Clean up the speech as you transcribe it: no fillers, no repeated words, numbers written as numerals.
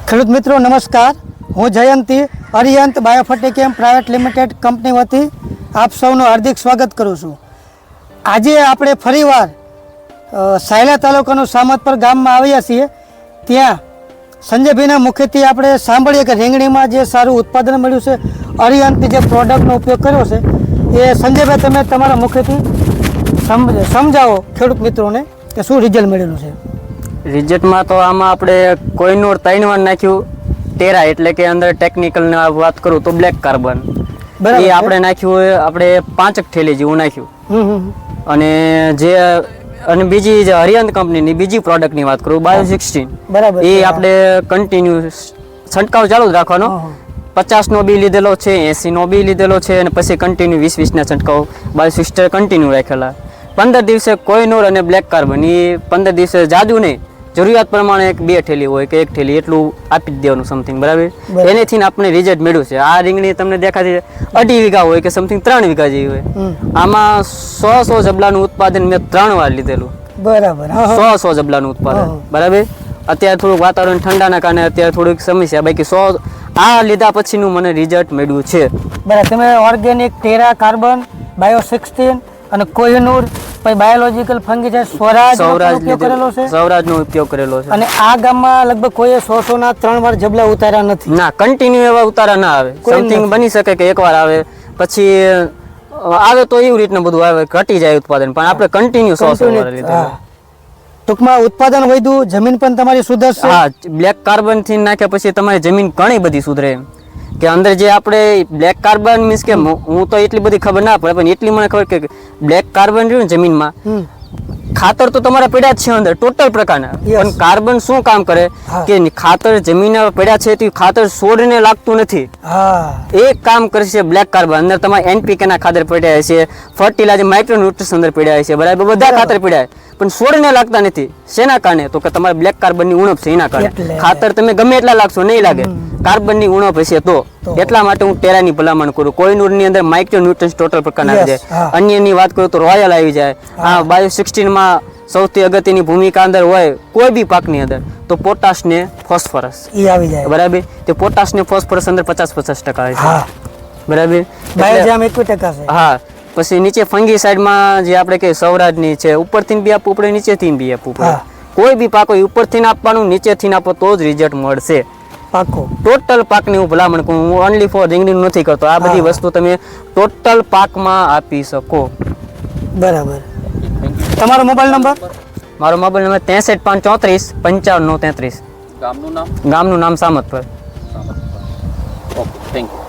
ખેડૂત મિત્રો નમસ્કાર, હું જયંતી અરિયંત બાયોફર્ટિકેમ પ્રાઇવેટ લિમિટેડ કંપની વતી આપ સૌનું હાર્દિક સ્વાગત કરું છું। આજે આપણે ફરીવાર સાયલા તાલુકાનું સામતપર ગામમાં આવ્યા છીએ। ત્યાં સંજયભાઈના મુખેથી આપણે સાંભળીએ કે રીંગણીમાં જે સારું ઉત્પાદન મળ્યું છે, અરિયંતની જે પ્રોડક્ટનો ઉપયોગ કર્યો છે, એ સંજયભાઈ તમે તમારા મુખેથી સમજાવો ખેડૂત મિત્રોને કે શું રિઝલ્ટ મળેલું છે। રિઝલ્ટમાં તો આમાં આપણે કોઈનોર 3 વાર નાખ્યું, ટેરા એટલે કે અંદર ટેકનિકલ વાત કરું તો બ્લેક કાર્બન એ આપણે નાખ્યું, આપણે 5 થેલી જેવું નાખ્યું। અને બીજી જે અરિયંત કંપનીની બીજી પ્રોડક્ટની વાત કરું, બાયો16 એ આપણે કન્ટિન્યુ છંટકાવ ચાલુ જ રાખવાનો। 50 નો બી લીધેલો છે, 80 નો બી લીધેલો છે, અને પછી કન્ટિન્યુ 20 ના છંટકાવ બાયો16 કન્ટિન્યુ રાખેલા। 15 દિવસે કોઈનોર અને બ્લેક કાર્બન એ 15 દિવસે જાજુ નહીં, જરૂરિયાત પ્રમાણે 2 થેલી હોય કે 1 થેલી એટલું આપી જ દેવાનું સમથિંગ, બરાબર। એનેથી આપણે રિઝલ્ટ મળ્યું છે। આ રીંગણી તમને દેખાતી 2.5 વીઘા હોય કે સમથિંગ 3 વીઘા જેવી હોય, આમાં 100 જબલાનું ઉત્પાદન મેં 3 વાર લીધેલું, બરાબર। 100 જબલાનું ઉત્પાદન, બરાબર। અત્યારે થોડુંક વાતાવરણ ઠંડાના કારણે અત્યારે થોડીક સમસ્યા, બાકી 100 આ લીધા પછીનું મને રિઝલ્ટ મળ્યું છે, બરાબર। તમે ઓર્ગેનિક ટેરા કાર્બન, બાયો16 અને કોહિનૂર, પછી બાયોલોજિકલ ફંગીસાઇડ સ્વરાજનો ઉપયોગ કરેલો છે। અને આ ગામમાં લગભગ કોઈ 100 ના 3 વાર જબલા ઉતાર્યા નથી, ના કન્ટિન્યુ એવા ઉતારા ના આવે। સમથિંગ બની શકે કે એકવાર આવે, પછી આવે તો એવી રીતના બધું આવે, ઘટી જાય ઉત્પાદન, પણ આપણે કન્ટિન્યુ 100 વાર લીધા। ટૂંકમાં ઉત્પાદન વધ્યું, જમીન પણ તમારી સુધરશે। હા, બ્લેક કાર્બન થી નાખ્યા પછી તમારી જમીન ઘણી બધી સુધરે, કે અંદર જે આપણે બ્લેક કાર્બન મીન્સ કે હું તો એટલી બધી ખબર ના પડે, પણ એટલી મને ખબર કે બ્લેક કાર્બન રહ્યું ને જમીનમાં, ખાતર તો તમારા પડ્યા જ છે અંદર ટોટલ પ્રકારના, પણ કાર્બન શું કામ કરે કે ખાતર જમીન પડ્યા છે તે ખાતર છોડને લાગતું નથી, એક કામ કરશે બ્લેક કાર્બન। અંદર તમારે એનપીકે ના ખાતર પડ્યા છે, ફર્ટિલાઇઝર, માઇક્રોન્યુટ્રિયન્ટ્સ અંદર પડ્યા છે, બરાબર, બધા ખાતર પડ્યા, પણ છોડને લાગતા નથી। શેના કારણે? તો કે તમારે બ્લેક કાર્બન ની ઉણપ છે, એના કારણે ખાતર તમે ગમે એટલા લાગશો નહીં લાગે, કાર્બન ની ઉણપ હશે તો। એટલા માટે હું ટેરાની ભલામણ કરું। કોઈનૂર ની અંદર માઇક્રોન્યુટ્રિયન્ટ્સ ટોટલ પ્રકારના આવી જાય, અન્યની વાત કરું તો રોયલ આવી જાય। આ બાયો16 માં સૌથી અગત્યની ભૂમિકા અંદર હોય કોઈ બી પાકની અંદર તો પોટાશ ને ફોસ્ફરસ એ આવી જાય, બરાબર। તે પોટાશ ને ફોસ્ફરસ અંદર 50% આવે છે, બરાબર, બાયોજામ 21% છે। હા, પછી નીચે ફંગીસાઇડ માં જે આપણે કે સૌરાજની છે, ઉપરથી બી આપવું પડે, નીચેથી બી આપવું પડે। કોઈ બી પાક હોય ઉપરથી આપવાનું, નીચેથી આપો તો જ રિઝલ્ટ મળશે પાકો। ટોટલ પાકની હું ભલામણ કરું, હું ઓનલી ફોર રીંગણી નથી કરતો, આ બધી વસ્તુ તમે ટોટલ પાકમાં આપી શકો, બરાબર। તમારો મોબાઈલ નંબર? મારો મોબાઈલ નંબર 63 534 55 933। ગામનું નામ સામતપર। Okay, thank you.